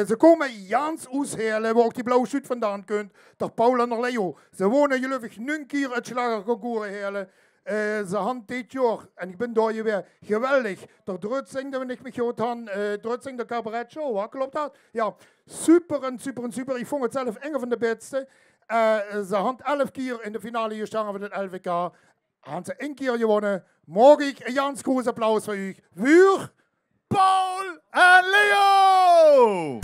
Ze komen Jans uithelen, waar ook die blauwe shoot vandaan kunt. Door Paul en Leo. Ze wonen gelukkig 9 keer het Schlagerconcours helen. Ze hadden dit jaar, en ik ben daar weer geweldig. De Drutzing, dat we niet meer gehoord hebben, Drutzing, de cabaret show, wat klopt dat? Ja, super en super en super. Ik vond het zelf een van de beste. Ze hadden 11 keer in de finale gestaan van het LVK. Hadden ze 1 keer gewonnen. Morgen ik een Jans groot applaus voor u. Voor Paul en Leo!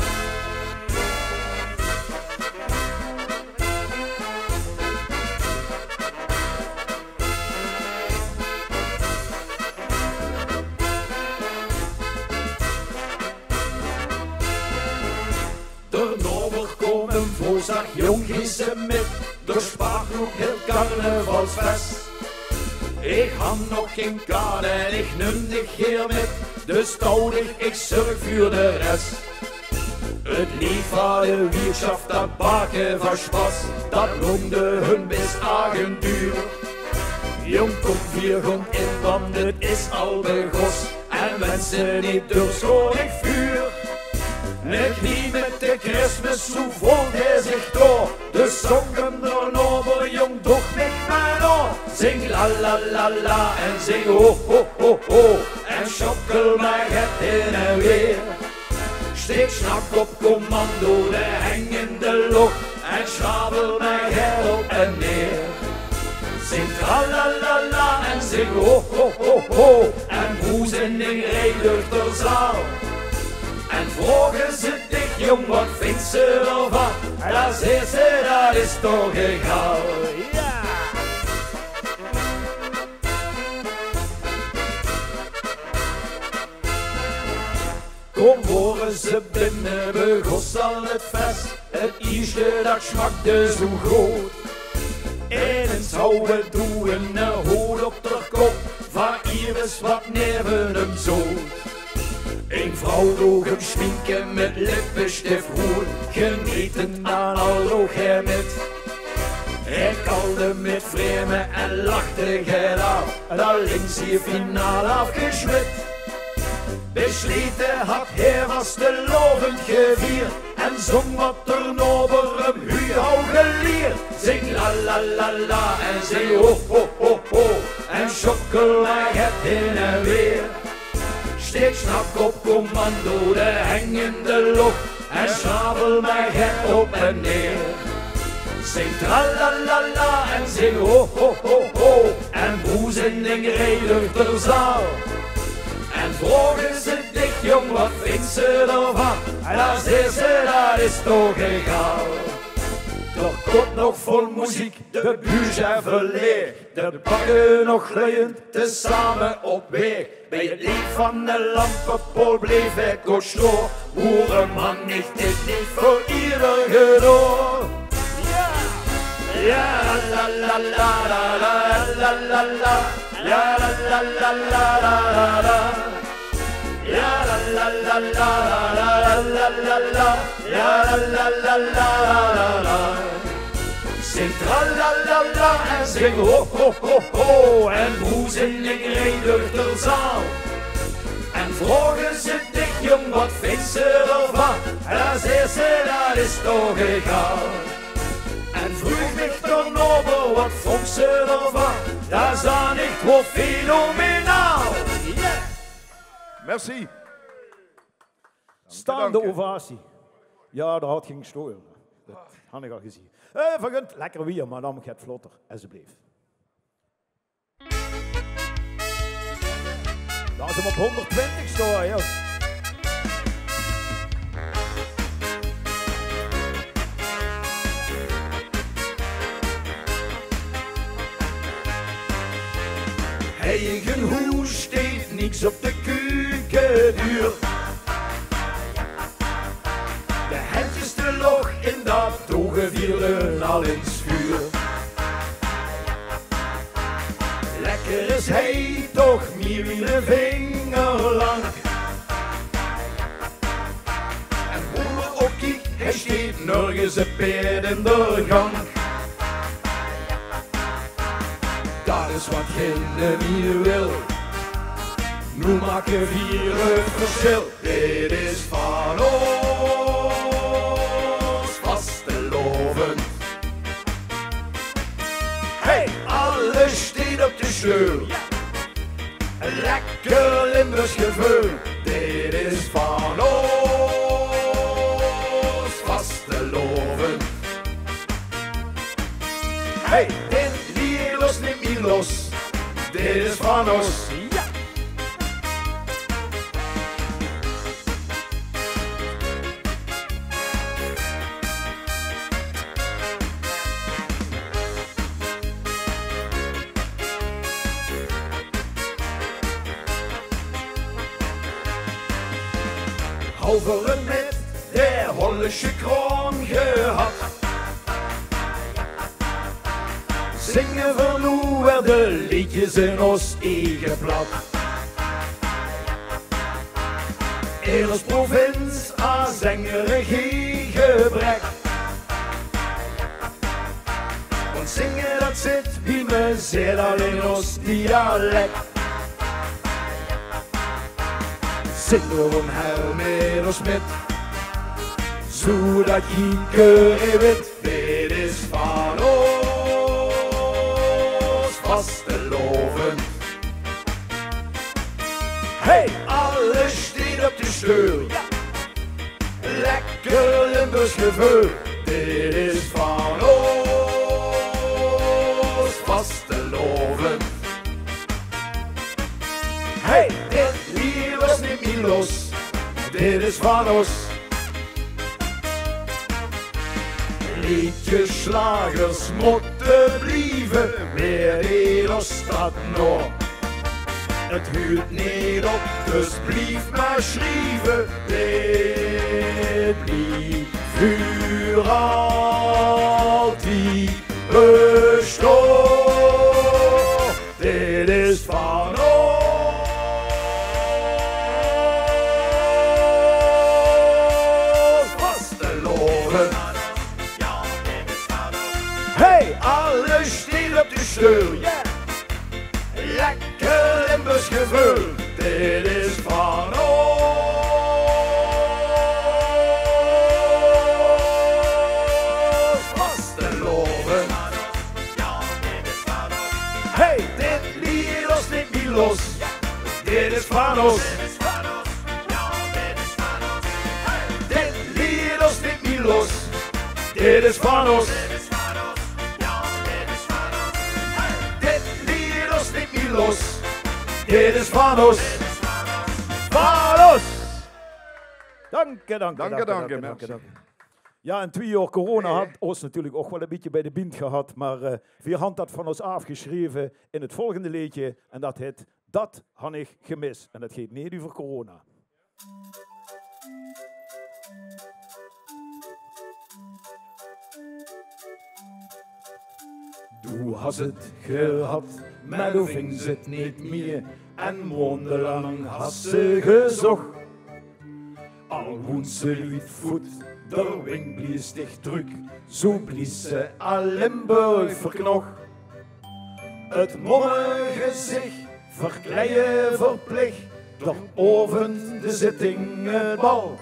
De Nober komen voorzag jong gissen met. De spaargroep heel carnavalsfest. Ik had nog geen kaart en ik neem de geer met. Dus touwig ik zorg voor de rest. Het lied van de wierschaft dat baken van Spas. Dat noemde hun best avontuur. Jong komt 400 in, want het is al begos. En mensen niet door schorig vuur. Ik niet met de Christmas, zo voelt hij zich door. De zongen door Nober, jong, doch niet meer door. Zing la la la la en zing ho ho ho ho. En schokkel mij het heen en weer. Steek snak op commando, de hengende lucht. En schabel mij het op en neer. Zing tra la la la en zing ho ho ho ho. En boezending reed door de zaal. En vroegen ze dich, jong, wat vindt ze ervan? Dat zei ze, dat is toch egal. Ja! Kom horen ze binnen, begos al het vest. Het ijsje dat smakte zo groot. En een zouden doen een hoed op de kop. Van Iris wat neven hem zo. Een vrouw droeg hem schminken met lippenstift roer, genieten aan al hij met. Hij kalde met vreemden en lachte gedaan, dat links hier finaal afgeschwit. Besleten had hij was te lovend gevierd, en zong wat er Nober hem huihou geleerd. Zing la la la la en zing ho ho ho ho, en schokkel mij het heen en weer. Steek snak op commando, de hengende lucht. En schabel mij het op en neer. Zing tra la la la en zing ho ho ho ho. En boezending reed door de zaal. En vroegen ze dich, jong, wat vindt ze ervan? En dat zei ze, dat is toch egal. Toch komt nog vol muziek, de buurtje verleer. De bakken nog gloeiend, tezamen op weg. Bij het lied van de lampenpool bleef ik ook stoor. Boerenman niet, dit niet voor ieder gedoor. Ja, ja, la la la la la la la la. Ja, la la la la la la. Ja, la la la la la la la la. Ja, la la la la la la. Zing tra la la la en zing ho ho ho ho. En boezending reed door de zaal. En vroegen ze dich, jong, wat vindt ze ervan? En dan zei ze, dat is toch egal. En vroeg mich door Nober, wat vond ze ervan? Dat is dan echt wel fenomenaal. Yeah. Merci. Staande ovatie. Ja, dat had geen storen. Dat had ik al gezien. Vergunt, lekker weer, maar dan gaat het vlotter, alsjeblieft. Dat is hem op 120 staan, joh. Eigen hoes steekt niks op de keukenduur. De hendjes te log in dat droge vieren al in het vuur. Lekker is hij toch meer wie een vinger lang. En hoe we ook kijkt, hij steekt nergens een peer in de gang. Dat is wat geen hier wil. Nu maken we hier het verschil. Dit is van ons. stuur. Lekker Limburgs gevoel, dit is van ons vastelovend. Hey, dit hier los, neem niet los, dit is van ons. Ja. Halveren met de Hollische kroon gehad. Zingen verloor werden liedjes in ons eigen blad. Eerst provincie aan zangeren geen gebrek. Want zingen dat zit bij me zeer al in ons dialect. Zing door een Hermer of Smit, zodat je keur weet, dit is van ons vastelovend. Hey, alles steekt op de scheur, ja. Lekker Limburgs gevoel, dit is van ons vastelovend. Hey, dit hier was niet meer los, dit is van ons. Liedjes, slagers moeten blijven, weer hier of staat nog. Het huurt niet op, dus blijf maar schrijven. Dit blijft voor altijd bestaan. Dit is van ons vastelovend. Hey, alles steekt op de stuur, yeah. Lekker Limburgs gevoel, dit is van ons vastelovend. Hey, dit lied los, dit niet los, dit is van ons. Dit lied los, dit niet los, dit is van ons. Los. Dit is van ons. Van ons. Dank je. Ja, en 2 jaar corona had ons natuurlijk ook wel een beetje bij de bind gehad, maar we hadden dat van ons afgeschreven in het volgende liedje en dat heet Dat had ik gemist. En dat gaat niet over corona. Du hast het gehad, maar du vingst het niet meer. En mondelang hast ze gezocht. Al woont ze luid voet, der wing blies dicht druk. Zo blies ze al Limburg verknocht. Het mongezicht verkleien verplicht. Door over de zitting het bal.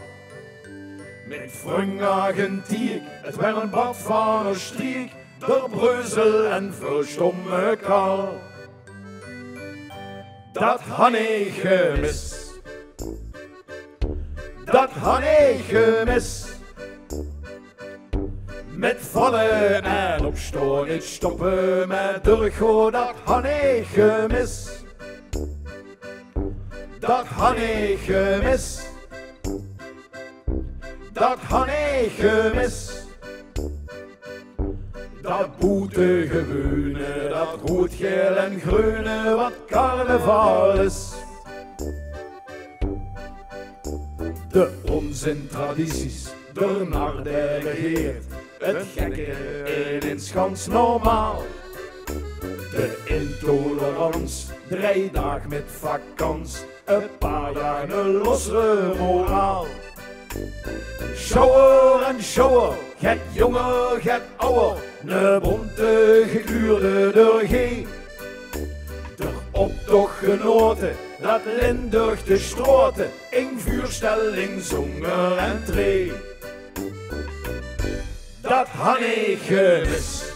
Met Frungagen-tiek, het werd een bad van een striek. Door Breuzel en verstomme kaal. Dat had ik gemist. Dat had ik gemist. Met vallen en opstaan, niet stoppen met durgo, dat had ik gemist. Dat had ik gemist. Dat had ik gemist. Dat boetegewone, dat rood, geel en groene, wat carnaval is. De onzin tradities, de narde beheert, het gekke in schans normaal. De intolerance, 3 dagen met vakans, een paar jaar een losse moraal. Shower en shower, get jonger, get ouder, ne bonte gekleurde doorheen. De optochtgenoten, dat Limburg de stroten, in vuurstelling zonger en tree. Dat had ik gemist.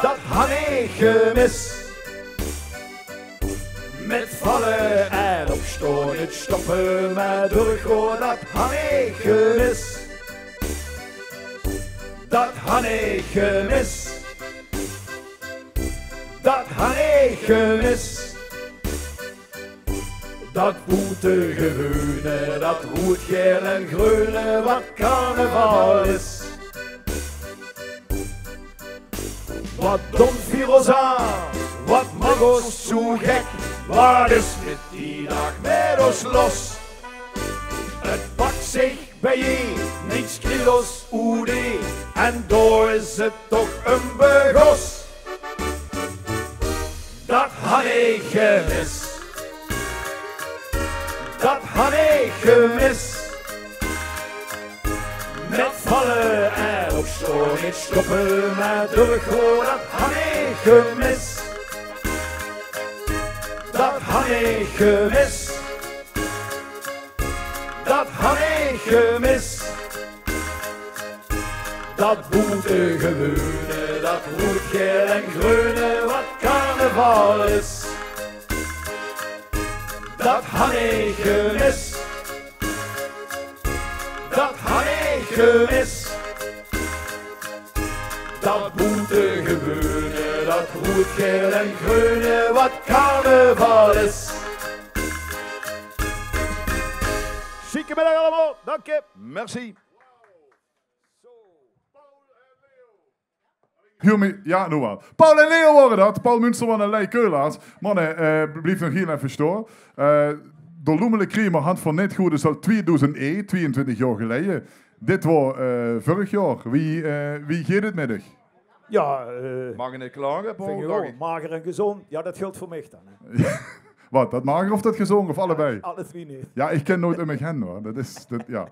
dat had ik gemist. Met vallen en opstaan, het stoppen met doorgaan, dat had ik gemist. Dat had ik gemist. Dat had ik gemist. Dat boete gewone, dat rood, geel en groene, wat carnaval is. Wat dom vier ons aan, wat mag ons zo gek, wat is met die dag met ons los? Het pakt zich bij je, niets kilos OD, en door is het toch een begos. Dat had ik gemist. Dat had ik gemist. Met vallen en opstaan, niet stoppen met doorgaan, dat had ik gemist. Dat had ik gemist. Dat had ik gemist. Dat boete gewone, dat rood, geel en groene, wat carnaval is. Dat had ik gemist. Dat had ik gemist. Dat boete gewone, dat rood, geel en groene, wat carnaval is. Zieke middag allemaal, dank je. Merci. Ja, nou wel. Paul en Leo worden dat. Paul Münsterman en Lei Keulaars. Mannen, blijf nog hier even staan. De Loemele Kremer had van net goed, is al 2001, 22 jaar geleden. Dit was vorig jaar. Wie gaat het met u? Ja, Mag ik niet klagen, vind Paul? je wel, mager en gezond. Ja, dat geldt voor mij dan. Hè. Wat, dat mager of dat gezongen of allebei? Alle twee niet. Ja, ik ken nooit een hen hoor. Ja.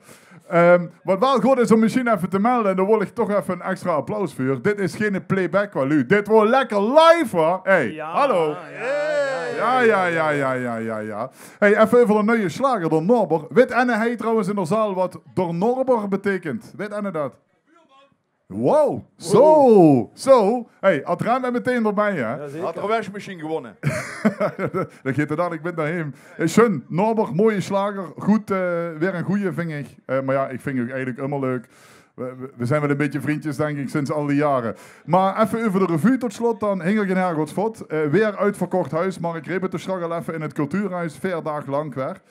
Wat wel goed is om misschien even te melden, en daar wil ik toch even een extra applaus voor. Dit is geen playback van u. Dit wordt lekker live hoor. Hey, Ja, hallo. Ja. Hey, even over een nieuwe slager door Norber. Weet Anne hij trouwens in de zaal wat door Norber betekent? Weet Anne dat? Wow, zo. Hey, had Rem meteen erbij, hè? Ja, zeker. Had er een wasmachine gewonnen. Dat gaat er dan, ik ben daarheen. Schön, Norber, mooie slager. Goed, weer een goeie, vind ik. Maar ja, ik vind het eigenlijk helemaal leuk. We zijn wel een beetje vriendjes, denk ik, sinds al die jaren. Maar even over de revue tot slot dan. Hingel geen Hergotsvot. Weer uitverkocht huis. Mark Rebbe struggle even in het cultuurhuis. 4 dagen lang weer.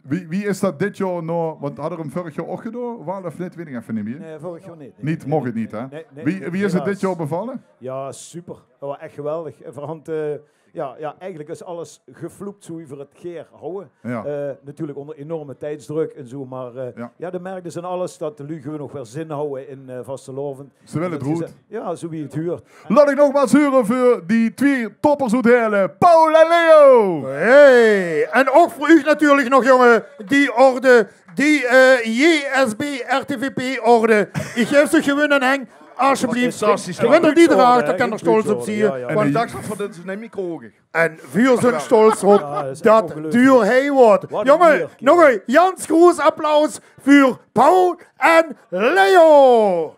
Wie is dat dit jaar nog? Want hadden we hem vorig jaar ook gedaan? Wel of niet? Weet ik even niet meer. Nee, vorig jaar niet. Niet, mocht het niet, hè? Nee, wie is het dit jaar bevallen? Ja, super. Dat was echt geweldig. Voorhand, eigenlijk is alles gevloekt zo over het geer houden. Ja. Natuurlijk onder enorme tijdsdruk en zo, maar de merken zijn alles dat de Luge nog weer zin houden in Vastelovend. Ze willen het goed. Ja, zo wie het huurt. Laat ik nog wat huren voor die 2 toppers uithalen. Paul en Leo! Hey, en ook voor u natuurlijk nog, jongen, die orde, die JSB RTVP-orde. Ik geef ze gewonnen, Henk. Alsjeblieft. Fantastisch. Gewinner die draagt, daar hè, kan er stolz op zien. ja. Maar ik dacht van dit is een micro. En voor zijn stolz op Ja, dat is echt dat ongelooflijk. duur hij wordt. Wat een Jongen, eer, nog een Jans Groes applaus voor Paul en Leo.